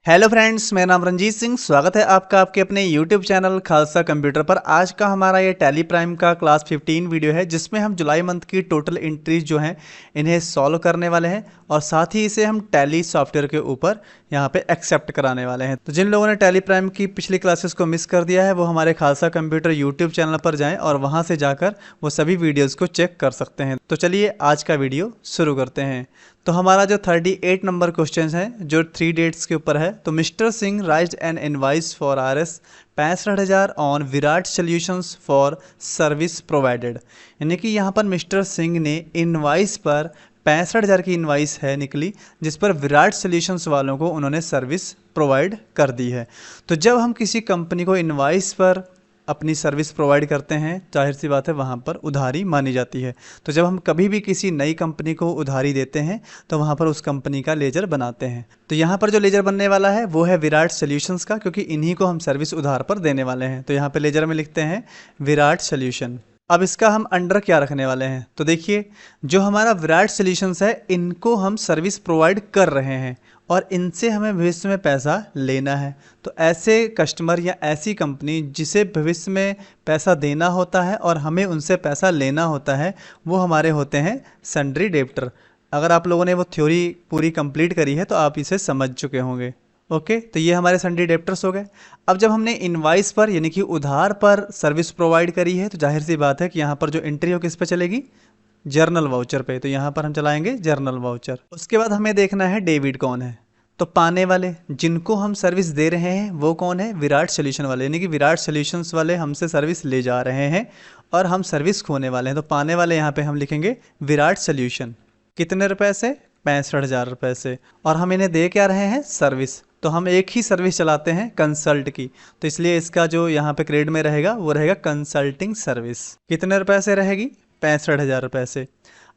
Hello friends, मेरा नाम रंजीत सिंह। स्वागत है आपका आपके अपने यूट्यूब चैनल खालसा कंप्यूटर पर। आज का हमारा ये टैली प्राइम का क्लास 15 वीडियो है, जिसमें हम जुलाई मंथ की टोटल एंट्रीज जो हैं इन्हें सॉल्व करने वाले हैं और साथ ही इसे हम टैली सॉफ्टवेयर के ऊपर यहाँ पे एक्सेप्ट कराने वाले हैं। तो जिन लोगों ने टैली प्राइम की पिछली क्लासेस को मिस कर दिया है वो हमारे खालसा कंप्यूटर यूट्यूब चैनल पर जाएँ और वहाँ से जाकर वो सभी वीडियोज़ को चेक कर सकते हैं। तो चलिए आज का वीडियो शुरू करते हैं। तो हमारा जो 38 नंबर क्वेश्चन है जो 3 डेट्स के ऊपर है, तो mister Singh raised an invoice for RS 65,000 on Virat solutions for service provided. यानी कि यहाँ पर मिस्टर सिंह ने इनवाइस पर 65,000 की इनवाइस है निकली, जिस पर विराट सॉल्यूशंस वालों को उन्होंने सर्विस प्रोवाइड कर दी है। तो जब हम किसी कंपनी को इनवाइस पर अपनी सर्विस प्रोवाइड करते हैं, जाहिर सी बात है वहाँ पर उधारी मानी जाती है। तो जब हम कभी भी किसी नई कंपनी को उधारी देते हैं तो वहाँ पर उस कंपनी का लेजर बनाते हैं। तो यहाँ पर जो लेजर बनने वाला है वो है विराट सॉल्यूशंस का, क्योंकि इन्हीं को हम सर्विस उधार पर देने वाले हैं। तो यहाँ पर लेजर में लिखते हैं विराट सॉल्यूशन। अब इसका हम अंडर क्या रखने वाले हैं, तो देखिए जो हमारा विराट सॉल्यूशंस है इनको हम सर्विस प्रोवाइड कर रहे हैं और इनसे हमें भविष्य में पैसा लेना है। तो ऐसे कस्टमर या ऐसी कंपनी जिसे भविष्य में पैसा देना होता है और हमें उनसे पैसा लेना होता है, वो हमारे होते हैं सन्ड्री डेब्टर। अगर आप लोगों ने वो थ्योरी पूरी कंप्लीट करी है तो आप इसे समझ चुके होंगे। ओके, तो ये हमारे सन्ड्री डेब्टर्स हो गए। अब जब हमने इनवाइस पर यानी कि उधार पर सर्विस प्रोवाइड करी है तो जाहिर सी बात है कि यहाँ पर जो एंट्री हो किस पे चलेगी, जर्नल वाउचर पे। तो यहाँ पर हम चलाएंगे जर्नल वाउचर। उसके बाद हमें देखना है डेबिट कौन है। तो पाने वाले जिनको हम सर्विस दे रहे हैं वो कौन है, विराट सॉल्यूशन वाले, यानी कि विराट सॉल्यूशंस वाले हमसे सर्विस ले जा रहे हैं और हम सर्विस खोने वाले हैं। तो पाने वाले यहाँ पे हम लिखेंगे विराट सॉल्यूशन। कितने रुपए से, 65,000 रुपये से। और हम इन्हें दे क्या रहे हैं, सर्विस। तो हम एक ही सर्विस चलाते हैं कंसल्ट की, तो इसलिए इसका जो यहाँ पे क्रेडिट में रहेगा वो रहेगा कंसल्टिंग सर्विस। कितने रुपए से रहेगी, 65,000 रुपये से।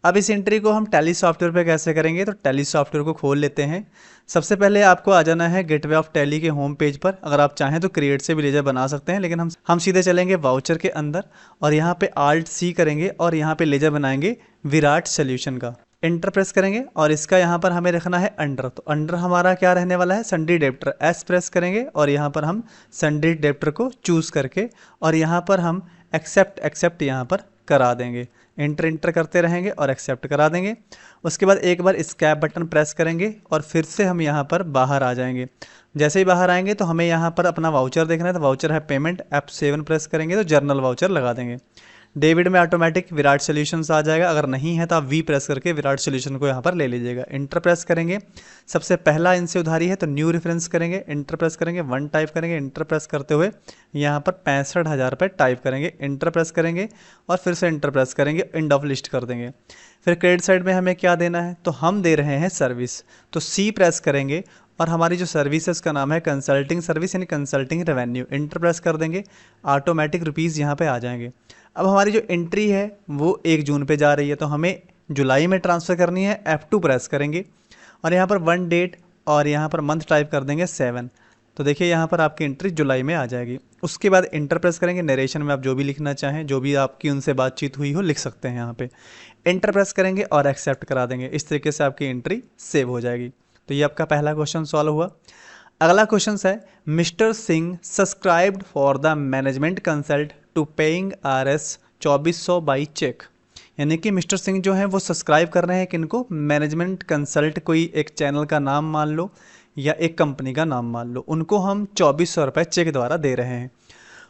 अब इस एंट्री को हम टैली सॉफ्टवेयर पे कैसे करेंगे, तो टैली सॉफ्टवेयर को खोल लेते हैं। सबसे पहले आपको आ जाना है गेटवे ऑफ टैली के होम पेज पर। अगर आप चाहें तो क्रिएट से भी लेजर बना सकते हैं, लेकिन हम सीधे चलेंगे वाउचर के अंदर और यहाँ पे Alt+C करेंगे और यहाँ पे लेजर बनाएंगे विराट सॉल्यूशन का। एंटर प्रेस करेंगे और इसका यहाँ पर हमें रखना है अंडर। तो अंडर हमारा क्या रहने वाला है, सन्ड्री डेब्टर। S प्रेस करेंगे और यहाँ पर हम सन्ड्री डेब्टर को चूज़ करके और यहाँ पर हम एक्सेप्ट यहाँ पर करा देंगे। एंटर करते रहेंगे और एक्सेप्ट करा देंगे। उसके बाद एक बार एस्केप बटन प्रेस करेंगे और फिर से हम यहाँ पर बाहर आ जाएंगे। जैसे ही बाहर आएंगे तो हमें यहाँ पर अपना वाउचर देखना है। तो वाउचर है पेमेंट, F7 प्रेस करेंगे तो जर्नल वाउचर लगा देंगे। डेबिट में ऑटोमेटिक विराट सॉल्यूशंस आ जाएगा। अगर नहीं है तो आप V प्रेस करके विराट सॉल्यूशन को यहाँ पर ले लीजिएगा। इंटर प्रेस करेंगे, सबसे पहला इनसे उधारी है तो न्यू रेफरेंस करेंगे, इंटर प्रेस करेंगे, 1 टाइप करेंगे, इंटर प्रेस करते हुए यहाँ पर 65,000 रुपये टाइप करेंगे, इंटर प्रेस करेंगे और फिर से इंटर प्रेस करेंगे, एंड ऑफ लिस्ट कर देंगे। फिर क्रेडिट साइड में हमें क्या देना है, तो हम दे रहे हैं सर्विस, तो C प्रेस करेंगे और हमारी जो सर्विस है उसका नाम है कंसल्टिंग सर्विस यानी कंसल्टिंग रेवेन्यू। इंटर प्रेस कर देंगे, ऑटोमेटिक रुपीज़ यहाँ पे आ जाएंगे। अब हमारी जो एंट्री है वो 1 जून पे जा रही है, तो हमें जुलाई में ट्रांसफ़र करनी है। F2 प्रेस करेंगे और यहाँ पर 1 डेट और यहाँ पर मंथ टाइप कर देंगे 7। तो देखिए यहाँ पर आपकी एंट्री जुलाई में आ जाएगी। उसके बाद इंटर प्रेस करेंगे, नरेशन में आप जो भी लिखना चाहें, जो भी आपकी उनसे बातचीत हुई हो लिख सकते हैं यहाँ पे। इंटर प्रेस करेंगे और एक्सेप्ट करा देंगे। इस तरीके से आपकी एंट्री सेव हो जाएगी। तो ये आपका पहला क्वेश्चन सॉल्व हुआ। अगला क्वेश्चन है, mister Singh subscribed for the management consult to paying RS 2400 by cheque. यानी कि मिस्टर सिंह जो है वो सब्सक्राइब कर रहे हैं किनको, मैनेजमेंट कंसल्ट, कोई एक चैनल का नाम मान लो या एक कंपनी का नाम मान लो, उनको हम 2400 रुपये चेक द्वारा दे रहे हैं।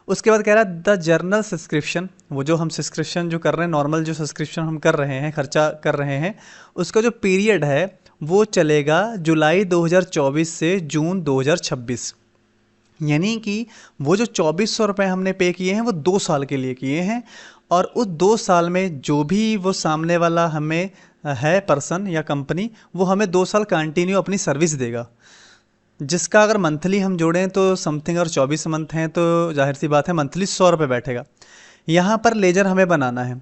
उसके बाद कह रहा है द जर्नल सब्सक्रिप्शन, वो जो हम सब्सक्रिप्शन जो कर रहे हैं, नॉर्मल जो सब्सक्रिप्शन हम कर रहे हैं, खर्चा कर रहे हैं, उसका जो पीरियड है वो चलेगा जुलाई 2024 से जून 2026। यानी कि वो जो 2400 रुपये हमने पे किए हैं वो 2 साल के लिए किए हैं और उस 2 साल में जो भी वो सामने वाला हमें है पर्सन या कंपनी, वो हमें 2 साल कंटिन्यू अपनी सर्विस देगा, जिसका अगर मंथली हम जोड़ें तो समथिंग, और 24 मंथ हैं तो जाहिर सी बात है मंथली 100 रुपये बैठेगा। यहाँ पर लेजर हमें बनाना है,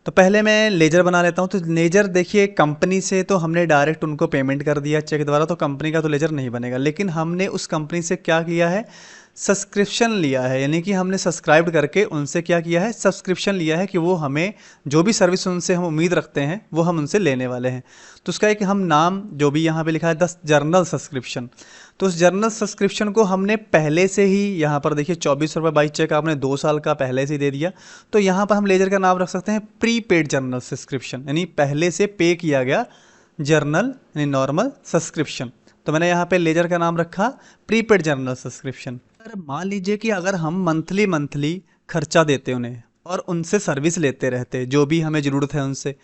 तो पहले मैं लेजर बना लेता हूँ। तो लेजर देखिए, कंपनी से तो हमने डायरेक्ट उनको पेमेंट कर दिया चेक द्वारा, तो कंपनी का तो लेजर नहीं बनेगा, लेकिन हमने उस कंपनी से क्या किया है, सब्सक्रिप्शन लिया है, यानी कि हमने सब्सक्राइब करके उनसे क्या किया है, सब्सक्रिप्शन लिया है कि वो हमें जो भी सर्विस उनसे हम उम्मीद रखते हैं वो हम उनसे लेने वाले हैं। तो उसका एक हम नाम जो भी यहाँ पे लिखा है 10 जर्नल सब्सक्रिप्शन, तो उस जर्नल सब्सक्रिप्शन को हमने पहले से ही यहाँ पर देखिए 24 रुपये बाई चेक आपने 2 साल का पहले से ही दे दिया। तो यहाँ पर हम लेजर का नाम रख सकते हैं प्रीपेड जर्नल सब्सक्रिप्शन, यानी पहले से पे किया गया जर्नल यानी नॉर्मल सब्सक्रिप्शन। तो मैंने यहाँ पे लेजर का नाम रखा प्रीपेड जर्नल सब्सक्रिप्शन। अगर मान लीजिए कि अगर हम मंथली खर्चा देते उन्हें और उनसे सर्विस लेते रहते जो भी हमें ज़रूरत है उनसे,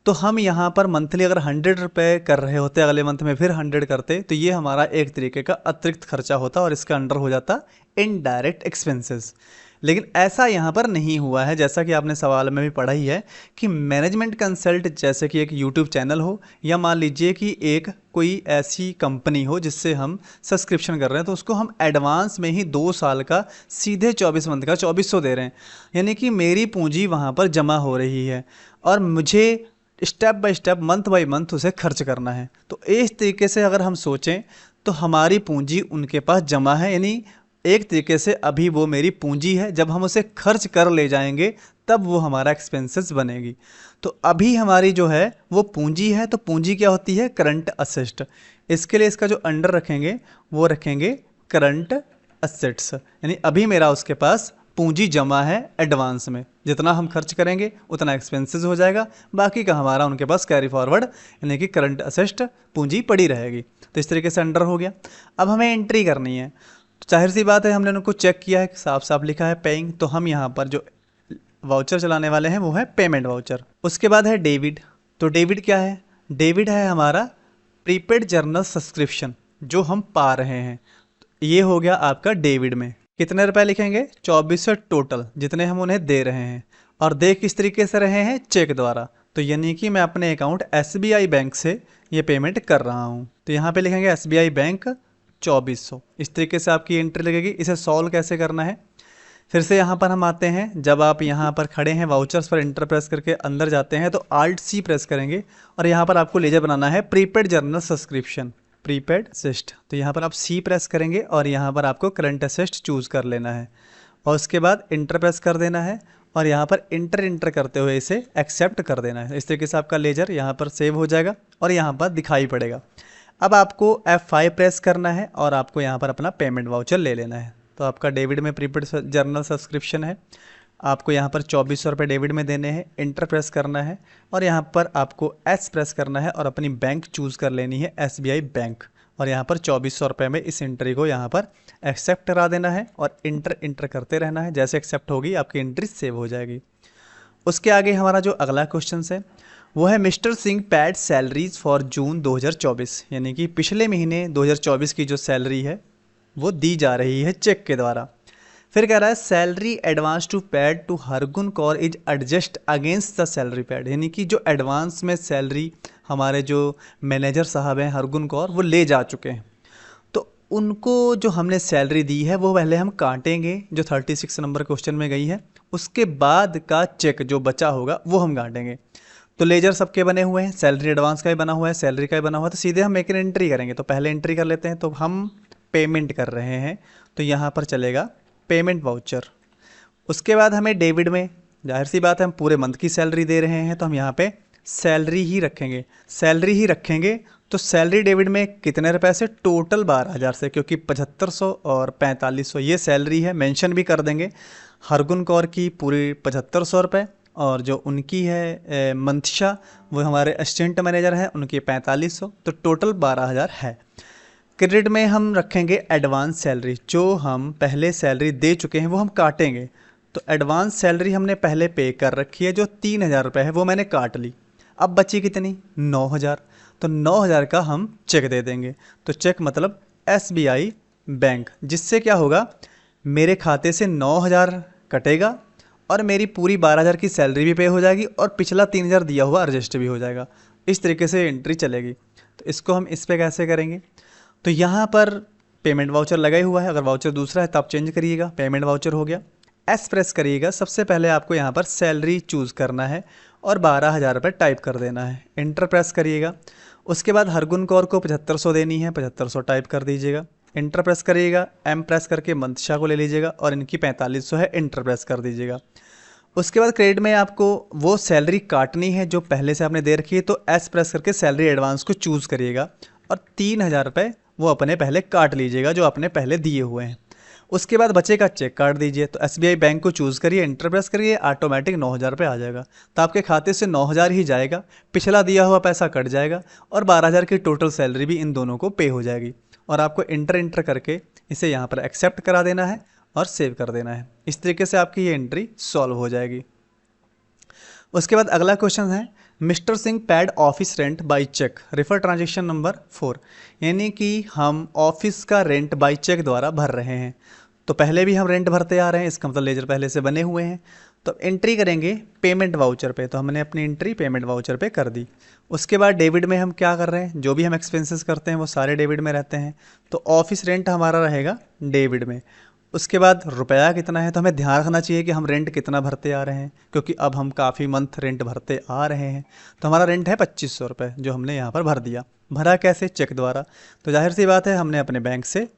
तो हम यहाँ पर मंथली अगर 100 रुपये कर रहे होते, अगले मंथ में फिर 100 करते, तो ये हमारा एक तरीके का अतिरिक्त खर्चा होता और इसका अंडर हो जाता इनडायरेक्ट एक्सपेंसेस। लेकिन ऐसा यहाँ पर नहीं हुआ है, जैसा कि आपने सवाल में भी पढ़ा ही है कि मैनेजमेंट कंसल्ट जैसे कि एक यूट्यूब चैनल हो या मान लीजिए कि एक कोई ऐसी कंपनी हो जिससे हम सब्सक्रिप्शन कर रहे हैं, तो उसको हम एडवांस में ही 2 साल का सीधे 24 मंथ का 2400 दे रहे हैं, यानी कि मेरी पूंजी वहाँ पर जमा हो रही है और मुझे step by step month by month उसे खर्च करना है। तो इस तरीके से अगर हम सोचें तो हमारी पूंजी उनके पास जमा है, यानी एक तरीके से अभी वो मेरी पूंजी है, जब हम उसे खर्च कर ले जाएंगे तब वो हमारा एक्सपेंसेस बनेगी। तो अभी हमारी जो है वो पूंजी है, तो पूंजी क्या होती है, करंट असेट्स। इसके लिए इसका जो अंडर रखेंगे वो रखेंगे करंट असेट्स, यानी अभी मेरा उसके पास पूंजी जमा है एडवांस में, जितना हम खर्च करेंगे उतना एक्सपेंसेस हो जाएगा, बाकी का हमारा उनके पास कैरी फॉरवर्ड यानी कि करंट असेट पूंजी पड़ी रहेगी। तो इस तरीके से अंडर हो गया। अब हमें एंट्री करनी है, तो जाहिर सी बात है हमने उनको चेक किया है, साफ साफ लिखा है पेइंग, तो हम यहाँ पर जो वाउचर चलाने वाले हैं वो है पेमेंट वाउचर। उसके बाद है डेबिट। तो डेबिट क्या है, डेबिट है हमारा प्रीपेड जर्नल सब्सक्रिप्शन जो हम पा रहे हैं। ये हो गया आपका डेबिट में कितने रुपए लिखेंगे, 2400 टोटल जितने हम उन्हें दे रहे हैं, और दे किस तरीके से रहे हैं, चेक द्वारा। तो यानी कि मैं अपने अकाउंट SBI बैंक से ये पेमेंट कर रहा हूँ। तो यहाँ पे लिखेंगे SBI बैंक 2400, इस तरीके से आपकी एंट्री लगेगी। इसे सॉल्व कैसे करना है, फिर से यहाँ पर हम आते हैं, जब आप यहाँ पर खड़े हैं वाउचर्स पर इंटर प्रेस करके अंदर जाते हैं तो Alt C प्रेस करेंगे और यहाँ पर आपको लेजर बनाना है prepaid journal subscription, prepaid asset. तो यहाँ पर आप C प्रेस करेंगे और यहाँ पर आपको करंट असेस्ट चूज़ कर लेना है और उसके बाद इंटर प्रेस कर देना है और यहाँ पर इंटर करते हुए इसे एक्सेप्ट कर देना है। इस तरीके से आपका लेजर यहाँ पर सेव हो जाएगा और यहाँ पर दिखाई पड़ेगा। अब आपको F5 प्रेस करना है और आपको यहाँ पर अपना पेमेंट वाउचर ले लेना है। तो आपका डेबिट में प्रीपेड जर्नल सब्सक्रिप्शन है, आपको यहाँ पर 2400 रुपये डेबिट में देने हैं, इंटर प्रेस करना है और यहाँ पर आपको S प्रेस करना है और अपनी बैंक चूज़ कर लेनी है SBI बैंक, और यहाँ पर 2400 रुपये में इस एंट्री को यहाँ पर एक्सेप्ट करा देना है और इंटर करते रहना है। जैसे एक्सेप्ट होगी आपकी एंट्री सेव हो जाएगी। उसके आगे हमारा जो अगला क्वेश्चन है वो है mister Singh pad salaries for जून 2024, यानी कि पिछले महीने 2024 की जो सैलरी है वो दी जा रही है चेक के द्वारा। फिर कह रहा है salary advance to paid to Hargun Kaur is adjust against the salary paid, यानी कि जो एडवांस में सैलरी हमारे जो मैनेजर साहब हैं हरगुन कौर वो ले जा चुके हैं, तो उनको जो हमने सैलरी दी है वो पहले हम काटेंगे जो 36 नंबर क्वेश्चन में गई है, उसके बाद का चेक जो बचा होगा वो हम काटेंगे। तो लेजर सबके बने हुए हैं, सैलरी एडवांस का ही बना हुआ है, सैलरी का ही बना हुआ है, तो सीधे हम एक एंट्री करेंगे। तो पहले एंट्री कर लेते हैं, तो हम पेमेंट कर रहे हैं तो यहाँ पर चलेगा पेमेंट वाउचर। उसके बाद हमें डेबिट में जाहिर सी बात है हम पूरे मंथ की सैलरी दे रहे हैं तो हम यहाँ पे सैलरी ही रखेंगे, सैलरी ही रखेंगे। तो सैलरी डेबिट में कितने रुपए से, टोटल 12,000 से, क्योंकि 7500 और 4500 ये सैलरी है, मेंशन भी कर देंगे। हरगुन कौर की पूरी 7500 रुपये और जो उनकी है मंथिशा वो हमारे असिस्टेंट मैनेजर हैं उनकी 4500, तो टोटल 12,000 है। क्रेडिट में हम रखेंगे एडवांस सैलरी, जो हम पहले सैलरी दे चुके हैं वो हम काटेंगे। तो एडवांस सैलरी हमने पहले पे कर रखी है जो 3,000 रुपये है वो मैंने काट ली, अब बची कितनी 9,000, तो 9,000 का हम चेक दे देंगे। तो चेक मतलब SBI बैंक, जिससे क्या होगा मेरे खाते से 9,000 कटेगा और मेरी पूरी 12,000 की सैलरी भी पे हो जाएगी और पिछला 3,000 दिया हुआ एडजस्ट भी हो जाएगा। इस तरीके से एंट्री चलेगी। तो इसको हम इस पर कैसे करेंगे, तो यहाँ पर पेमेंट वाउचर लगा ही हुआ है, अगर वाउचर दूसरा है तो आप चेंज करिएगा, पेमेंट वाउचर हो गया। S प्रेस करिएगा, सबसे पहले आपको यहाँ पर सैलरी चूज़ करना है और 12,000 रुपये टाइप कर देना है, इंटर प्रेस करिएगा। उसके बाद हरगुन कौर को 7500 देनी है, 7500 टाइप कर दीजिएगा, इंटर प्रेस करिएगा, एम प्रेस करके मंतशा को ले लीजिएगा और इनकी 4500 है, इंटर प्रेस कर दीजिएगा। उसके बाद क्रेडिट में आपको वो सैलरी काटनी है जो पहले से आपने दे रखी है, तो एस प्रेस करके सैलरी एडवांस को चूज़ करिएगा और 3000 रुपये वो अपने पहले काट लीजिएगा जो आपने पहले दिए हुए हैं। उसके बाद बचेगा चेक काट दीजिए, तो एसबीआई बैंक को चूज़ करिए, इंटर प्रेस करिए, ऑटोमेटिक 9000 रुपये आ जाएगा। तो आपके खाते से 9000 ही जाएगा, पिछला दिया हुआ पैसा कट जाएगा और 12000 की टोटल सैलरी भी इन दोनों को पे हो जाएगी। और आपको इंटर करके इसे यहाँ पर एक्सेप्ट करा देना है और सेव कर देना है। इस तरीके से आपकी ये एंट्री सॉल्व हो जाएगी। उसके बाद अगला क्वेश्चन है, mister Singh paid office rent by cheque, refer transaction number 4। यानी कि हम ऑफिस का रेंट बाय चेक द्वारा भर रहे हैं। तो पहले भी हम रेंट भरते आ रहे हैं, इसका मतलब लेजर पहले से बने हुए हैं। तो एंट्री करेंगे पेमेंट वाउचर पे, तो हमने अपनी एंट्री पेमेंट वाउचर पे कर दी। उसके बाद डेबिट में हम क्या कर रहे हैं, जो भी हम एक्सपेंसेस करते हैं वो सारे डेबिट में रहते हैं, तो ऑफिस रेंट हमारा रहेगा डेबिट में। उसके बाद रुपया कितना है, तो हमें ध्यान रखना चाहिए कि हम रेंट कितना भरते आ रहे हैं, क्योंकि अब हम काफ़ी मंथ रेंट भरते आ रहे हैं। तो हमारा रेंट है 2500 रुपये जो हमने यहाँ पर भर दिया। भरा कैसे, चेक द्वारा। तो जाहिर सी बात है हमने अपने बैंक से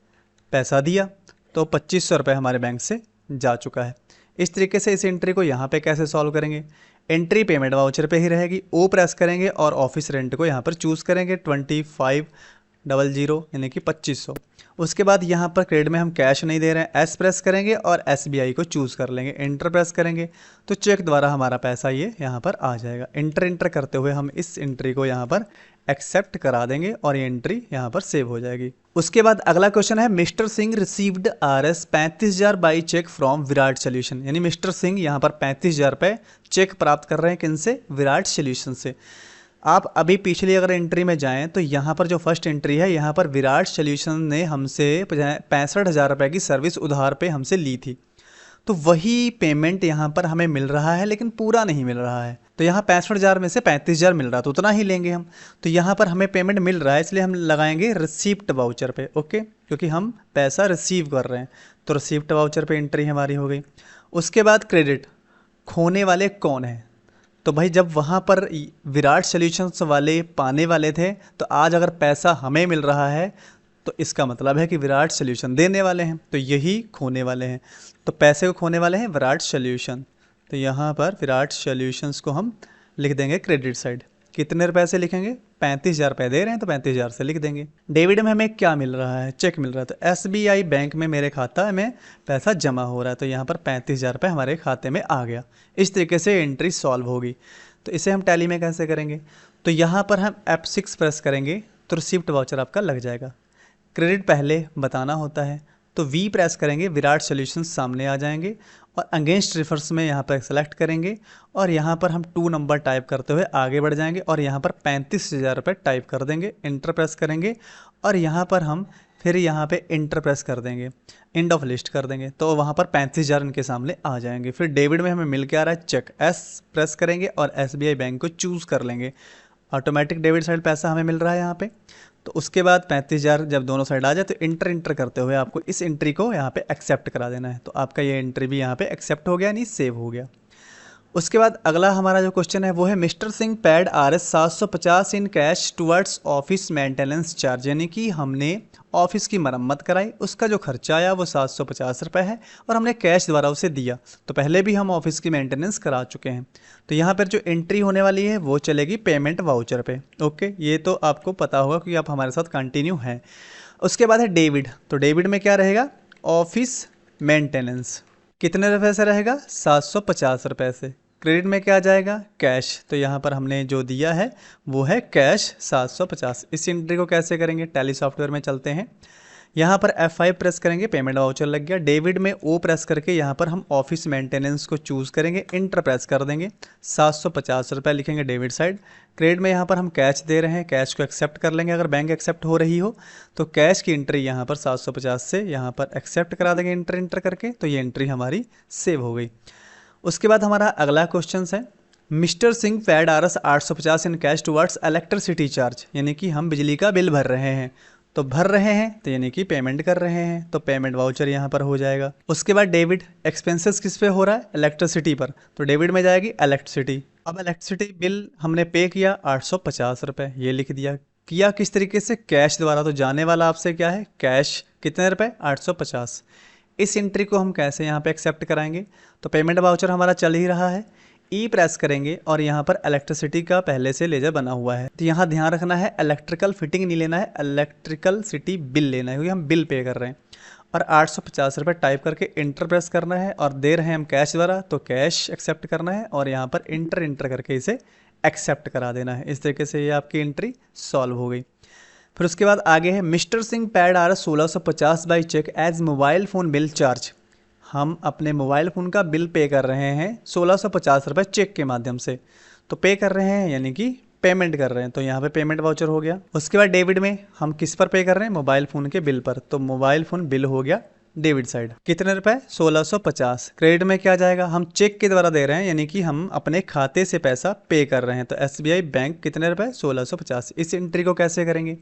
पैसा दिया, तो 2500 रुपये हमारे बैंक से जा चुका है। इस तरीके से इस एंट्री को यहाँ पे कैसे सॉल्व करेंगे, एंट्री पेमेंट वाउचर पे ही रहेगी, ओ प्रेस करेंगे और ऑफिस रेंट को यहाँ पर चूज़ करेंगे 2500 यानी कि 2500। उसके बाद यहाँ पर क्रेडिट में हम कैश नहीं दे रहे हैं, एस प्रेस करेंगे और एसबीआई को चूज़ कर लेंगे, इंटर प्रेस करेंगे तो चेक द्वारा हमारा पैसा ये यहाँ पर आ जाएगा। इंटर करते हुए हम इस एंट्री को यहाँ पर एक्सेप्ट करा देंगे और ये एंट्री यहाँ पर सेव हो जाएगी। उसके बाद अगला क्वेश्चन है, mister Singh received RS 35,000 by cheque from Virat solution. यानी मिस्टर सिंह यहाँ पर 35,000 रुपये चेक प्राप्त कर रहे हैं, किनसे, विराट सोल्यूशन से। आप अभी पिछली अगर एंट्री में जाएं तो यहाँ पर जो फर्स्ट एंट्री है, यहाँ पर विराट सोल्यूशन ने हमसे 65,000 रुपये की सर्विस उधार पे हमसे ली थी। तो वही पेमेंट यहाँ पर हमें मिल रहा है, लेकिन पूरा नहीं मिल रहा है। तो यहाँ 65,000 में से 35,000 मिल रहा है, तो उतना ही लेंगे हम। तो यहाँ पर हमें पेमेंट मिल रहा है, इसलिए हम लगाएंगे रिसीप्ट वाउचर पे, ओके, क्योंकि हम पैसा रिसीव कर रहे हैं। तो रिसीप्ट वाउचर पे एंट्री हमारी हो गई। उसके बाद क्रेडिट, खोने वाले कौन हैं, तो भाई जब वहाँ पर विराट सोल्यूशंस वाले पाने वाले थे, तो आज अगर पैसा हमें मिल रहा है तो इसका मतलब है कि विराट सोल्यूशन देने वाले हैं, तो यही खोने वाले हैं। तो पैसे को खोने वाले हैं विराट सोल्यूशन, तो यहाँ पर विराट सोल्यूशंस को हम लिख देंगे क्रेडिट साइड। कितने रुपए से लिखेंगे, 35,000 रुपये दे रहे हैं तो 35,000 से लिख देंगे। डेबिट में हमें क्या मिल रहा है, चेक मिल रहा है, तो एसबीआई बैंक में मेरे खाता में पैसा जमा हो रहा है, तो यहाँ पर 35,000 रुपये हमारे खाते में आ गया। इस तरीके से एंट्री सॉल्व होगी। तो इसे हम टैली में कैसे करेंगे, तो यहाँ पर हम F6 प्रेस करेंगे तो रिसिप्ट वाउचर आपका लग जाएगा। क्रेडिट पहले बताना होता है, तो V प्रेस करेंगे, विराट सोल्यूशन सामने आ जाएंगे और अगेंस्ट रेफर्स में यहाँ पर सेलेक्ट करेंगे और यहाँ पर हम 2 नंबर टाइप करते हुए आगे बढ़ जाएंगे और यहाँ पर 35,000 रुपये टाइप कर देंगे, इंटर प्रेस करेंगे और यहाँ पर हम फिर यहाँ पे इंटर प्रेस कर देंगे, एंड ऑफ लिस्ट कर देंगे, तो वहाँ पर 35,000 इनके सामने आ जाएंगे। फिर डेबिट में हमें मिल के आ रहा है चेक, एस प्रेस करेंगे और एसबीआई बैंक को चूज़ कर लेंगे, ऑटोमेटिक डेबिट साइड पैसा हमें मिल रहा है यहाँ पे। तो उसके बाद 35,000 जब दोनों साइड आ जाए तो इंटर करते हुए आपको इस एंट्री को यहाँ पे एक्सेप्ट करा देना है। तो आपका ये एंट्री भी यहाँ पे एक्सेप्ट हो गया, यानी सेव हो गया। उसके बाद अगला हमारा जो क्वेश्चन है वो है, mister Singh pad RS 750 in cash towards office maintenance charge. यानी कि हमने ऑफिस की मरम्मत कराई, उसका जो खर्चा आया वो 750 रुपये है और हमने कैश द्वारा उसे दिया। तो पहले भी हम ऑफिस की मेंटेनेंस करा चुके हैं, तो यहाँ पर जो एंट्री होने वाली है वो चलेगी पेमेंट वाउचर पे, ओके। ये तो आपको पता होगा क्योंकि आप हमारे साथ कंटिन्यू हैं। उसके बाद है डेबिट, तो डेबिट में क्या रहेगा, ऑफिस मेंटेनेंस, कितने रुपये से रहेगा, 750 रुपये से। क्रेडिट में क्या आ जाएगा, कैश, तो यहाँ पर हमने जो दिया है वो है कैश 750। इस एंट्री को कैसे करेंगे, टैली सॉफ्टवेयर में चलते हैं, यहाँ पर F5 प्रेस करेंगे, पेमेंट वाउचर लग गया। डेबिट में O प्रेस करके यहाँ पर हम ऑफिस मेंटेनेंस को चूज़ करेंगे, इंटर प्रेस कर देंगे, 750 रुपये लिखेंगे डेबिट साइड। क्रेडिट में यहाँ पर हम कैश दे रहे हैं, कैश को एक्सेप्ट कर लेंगे, अगर बैंक एक्सेप्ट हो रही हो तो कैश की एंट्री यहाँ पर 750 से यहाँ पर एक्सेप्ट करा देंगे इंटर करके, तो ये एंट्री हमारी सेव हो गई। उसके बाद हमारा अगला क्वेश्चन है, mister Singh pad RS 850 in cash towards electricity charge. यानी कि हम बिजली का बिल भर रहे हैं, तो भर रहे हैं तो यानी कि पेमेंट कर रहे हैं, तो पेमेंट वाउचर यहाँ पर हो जाएगा। उसके बाद डेबिट, एक्सपेंसेस किस पे हो रहा है, इलेक्ट्रिसिटी पर, तो डेबिट में जाएगी इलेक्ट्रिसिटी। अब इलेक्ट्रिसिटी बिल हमने पे किया 850 रुपये, ये लिख दिया। किया किस तरीके से, कैश द्वारा, तो जाने वाला आपसे क्या है, कैश कितने रुपए? 850। इस एंट्री को हम कैसे यहाँ पे एक्सेप्ट कराएंगे? तो पेमेंट वाउचर हमारा चल ही रहा है, ई प्रेस करेंगे और यहाँ पर इलेक्ट्रिसिटी का पहले से लेजर बना हुआ है। तो यहाँ ध्यान रखना है, इलेक्ट्रिकल फिटिंग नहीं लेना है, इलेक्ट्रिकल सिटी बिल लेना है, क्योंकि हम बिल पे कर रहे हैं। और 850 रुपये टाइप करके इंटर प्रेस करना है, और दे रहे हैं हम कैश द्वारा तो कैश एक्सेप्ट करना है, और यहाँ पर इंटर करके इसे एक्सेप्ट करा देना है। इस तरीके से ये आपकी एंट्री सॉल्व हो गई। फिर उसके बाद आगे है mister Singh paid R 1650 by cheque as mobile phone bill charge. हम अपने मोबाइल फ़ोन का बिल पे कर रहे हैं 1650 रुपये चेक के माध्यम से। तो पे कर रहे हैं यानी कि पेमेंट कर रहे हैं, तो यहाँ पे पेमेंट वाउचर हो गया। उसके बाद डेबिट में हम किस पर पे कर रहे हैं? मोबाइल फ़ोन के बिल पर, तो मोबाइल फ़ोन बिल हो गया डेबिट साइड। कितने रुपए? 1650। क्रेडिट में क्या जाएगा? हम चेक के द्वारा दे रहे हैं, यानी कि हम अपने खाते से पैसा पे कर रहे हैं। तो SBI बैंक कितने रुपए? 1650। इस एंट्री को कैसे करेंगे?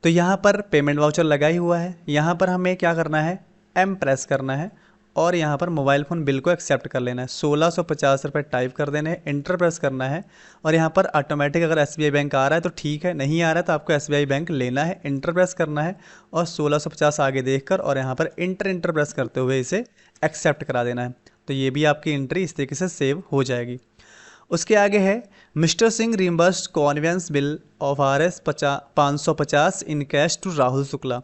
तो यहाँ पर पेमेंट वाउचर लगा ही हुआ है, यहाँ पर हमें क्या करना है? M प्रेस करना है और यहाँ पर मोबाइल फ़ोन बिल को एक्सेप्ट कर लेना है। 1650 रुपये टाइप कर देने हैं, इंटर प्रेस करना है, और यहाँ पर ऑटोमेटिक अगर SBI बैंक आ रहा है तो ठीक है, नहीं आ रहा है तो आपको SBI बैंक लेना है, इंटर प्रेस करना है और 1650 आगे देखकर और यहाँ पर इंटर प्रेस करते हुए इसे एक्सेप्ट करा देना है। तो ये भी आपकी एंट्री इस तरीके से सेव हो जाएगी। उसके आगे है mister Singh reimbursed conveyance bill of RS 550 in cash to Rahul Shukla.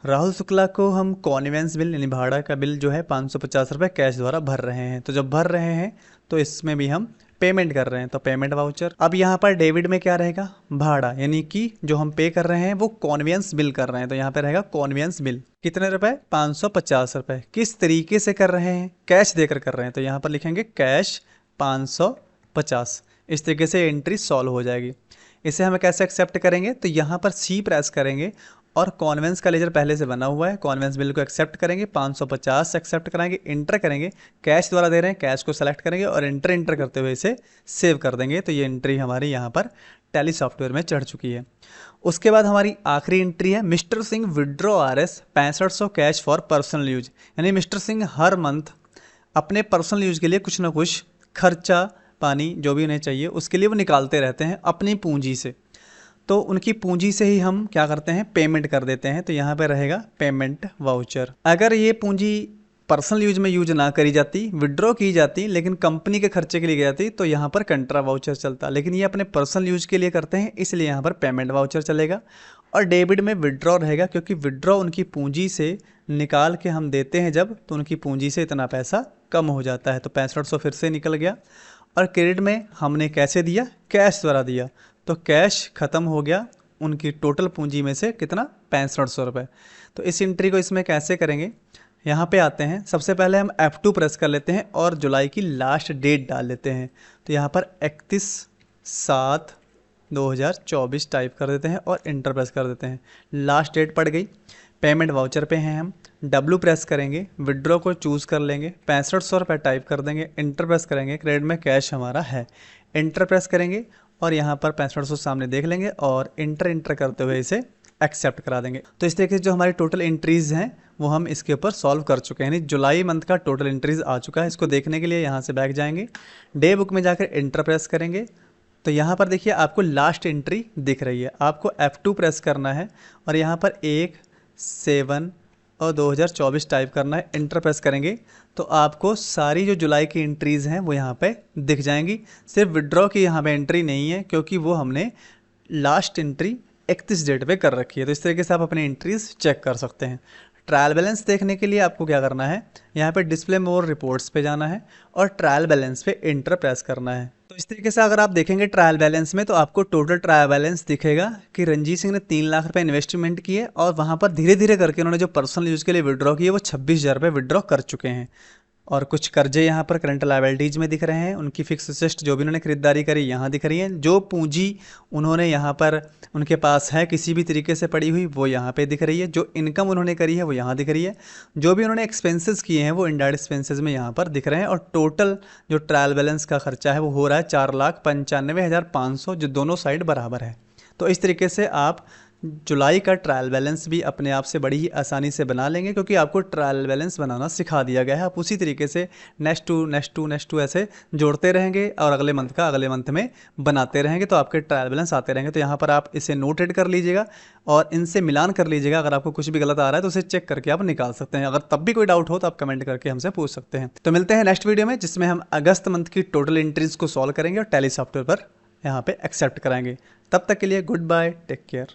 Rahul Shukla को हम कॉन्वेंस बिल यानी भाड़ा का बिल जो है 550 रुपये कैश द्वारा भर रहे हैं। तो जब भर रहे हैं तो इसमें भी हम पेमेंट कर रहे हैं, तो पेमेंट वाउचर। अब यहाँ पर डेबिट में क्या रहेगा? भाड़ा, यानी कि जो हम पे कर रहे हैं वो कॉन्वेंस बिल कर रहे हैं, तो यहाँ पे रहेगा कॉन्वेंस बिल। कितने रुपए? 550 रुपये। किस तरीके से कर रहे हैं? कैश देकर कर रहे हैं, तो यहाँ पर लिखेंगे कैश 550। इस तरीके से एंट्री सॉल्व हो जाएगी। इसे हम कैसे एक्सेप्ट करेंगे? तो यहाँ पर C प्रेस करेंगे और कॉन्वेंस का लेजर पहले से बना हुआ है, कॉन्वेंस बिल को एक्सेप्ट करेंगे, 550 एक्सेप्ट कराएंगे, इंटर करेंगे, कैश द्वारा दे रहे हैं, कैश को सेलेक्ट करेंगे और इंटर करते हुए इसे सेव कर देंगे। तो ये एंट्री हमारी यहाँ पर टैली सॉफ्टवेयर में चढ़ चुकी है। उसके बाद हमारी आखिरी एंट्री है mister Singh withdraw RS 6500 cash for personal use. यानी मिस्टर सिंह हर मंथ अपने पर्सनल यूज के लिए कुछ ना कुछ खर्चा पानी जो भी उन्हें चाहिए उसके लिए वो निकालते रहते हैं अपनी पूंजी से। तो उनकी पूंजी से ही हम क्या करते हैं? पेमेंट कर देते हैं। तो यहाँ पे रहेगा पेमेंट वाउचर। अगर ये पूंजी पर्सनल यूज में यूज ना करी जाती, विड्रॉ की जाती, लेकिन कंपनी के खर्चे के लिए जाती, तो यहाँ पर कंट्रा वाउचर चलता। लेकिन ये अपने पर्सनल यूज के लिए करते हैं, इसलिए यहाँ पर पेमेंट वाउचर चलेगा। और डेबिट में विड्रॉ रहेगा, क्योंकि विड्रॉ उनकी पूंजी से निकाल के हम देते हैं जब, तो उनकी पूंजी से इतना पैसा कम हो जाता है। तो 6500 फिर से निकल गया। और क्रेडिट में हमने कैसे दिया? कैश द्वारा दिया, तो कैश ख़त्म हो गया उनकी टोटल पूंजी में से कितना? 6500 रुपये। तो इस एंट्री को इसमें कैसे करेंगे? यहाँ पे आते हैं, सबसे पहले हम F2 प्रेस कर लेते हैं और जुलाई की लास्ट डेट डाल लेते हैं। तो यहाँ पर 31/7/2024 टाइप कर देते हैं और इंटर प्रेस कर देते हैं। लास्ट डेट पड़ गई। पेमेंट वाउचर पे हैं हम, W प्रेस करेंगे, विड्रॉ को चूज़ कर लेंगे, 6500 रुपये टाइप कर देंगे, इंटर प्रेस करेंगे, क्रेडिट में कैश हमारा है, इंटर प्रेस करेंगे और यहाँ पर 6500 सामने देख लेंगे और इंटर करते हुए इसे एक्सेप्ट करा देंगे। तो इस तरीके से जो हमारी टोटल एंट्रीज़ हैं वो हम इसके ऊपर सॉल्व कर चुके हैं। यानी जुलाई मंथ का टोटल एंट्रीज़ आ चुका है। इसको देखने के लिए यहाँ से बैक जाएंगे, डे बुक में जाकर इंटर प्रेस करेंगे, तो यहाँ पर देखिए आपको लास्ट एंट्री दिख रही है। आपको F2 प्रेस करना है और यहाँ पर 1/7/2024 टाइप करना है, इंटर प्रेस करेंगे तो आपको सारी जो जुलाई की एंट्रीज़ हैं वो यहाँ पे दिख जाएंगी। सिर्फ विड्रॉ की यहाँ पे एंट्री नहीं है, क्योंकि वो हमने लास्ट एंट्री 31 डेट पे कर रखी है। तो इस तरीके से आप अपनी एंट्रीज़ चेक कर सकते हैं। ट्रायल बैलेंस देखने के लिए आपको क्या करना है? यहाँ पे डिस्प्ले मोर रिपोर्ट्स पे जाना है और ट्रायल बैलेंस पे इंटर प्रेस करना है। तो इस तरीके से अगर आप देखेंगे ट्रायल बैलेंस में, तो आपको टोटल ट्रायल बैलेंस दिखेगा कि रंजीत सिंह ने 3 लाख रुपए इन्वेस्टमेंट किए और वहाँ पर धीरे धीरे करके उन्होंने जो पर्सनल यूज़ के लिए विड्रॉ किए वो 26,000 रुपये विड्रॉ कर चुके हैं। और कुछ कर्जे यहाँ पर करंट लायबिलिटीज़ में दिख रहे हैं, उनकी फिक्स एसेट जो भी उन्होंने खरीदारी करी यहाँ दिख रही है, जो पूंजी उन्होंने यहाँ पर उनके पास है किसी भी तरीके से पड़ी हुई वो यहाँ पे दिख रही है, जो इनकम उन्होंने करी है वो यहाँ दिख रही है, जो भी उन्होंने एक्सपेंसेस किए हैं वो इनडायरेक्ट एक्सपेंसेस में यहाँ पर दिख रहे हैं। और टोटल जो ट्रायल बैलेंस का खर्चा है वो हो रहा है 4,95,500, जो दोनों साइड बराबर है। तो इस तरीके से आप जुलाई का ट्रायल बैलेंस भी अपने आप से बड़ी ही आसानी से बना लेंगे, क्योंकि आपको ट्रायल बैलेंस बनाना सिखा दिया गया है। आप उसी तरीके से next to next to next to ऐसे जोड़ते रहेंगे और अगले मंथ का अगले मंथ में बनाते रहेंगे, तो आपके ट्रायल बैलेंस आते रहेंगे। तो यहाँ पर आप इसे नोटेड कर लीजिएगा और इनसे मिलान कर लीजिएगा। अगर आपको कुछ भी गलत आ रहा है तो उसे चेक करके आप निकाल सकते हैं। अगर तब भी कोई डाउट हो तो आप कमेंट करके हमसे पूछ सकते हैं। तो मिलते हैं नेक्स्ट वीडियो में, जिसमें हम अगस्त मंथ की टोटल एंट्रीज को सॉल्व करेंगे और टैली सॉफ्टवेयर पर यहाँ पे एक्सेप्ट कराएंगे। तब तक के लिए गुड बाय, टेक केयर।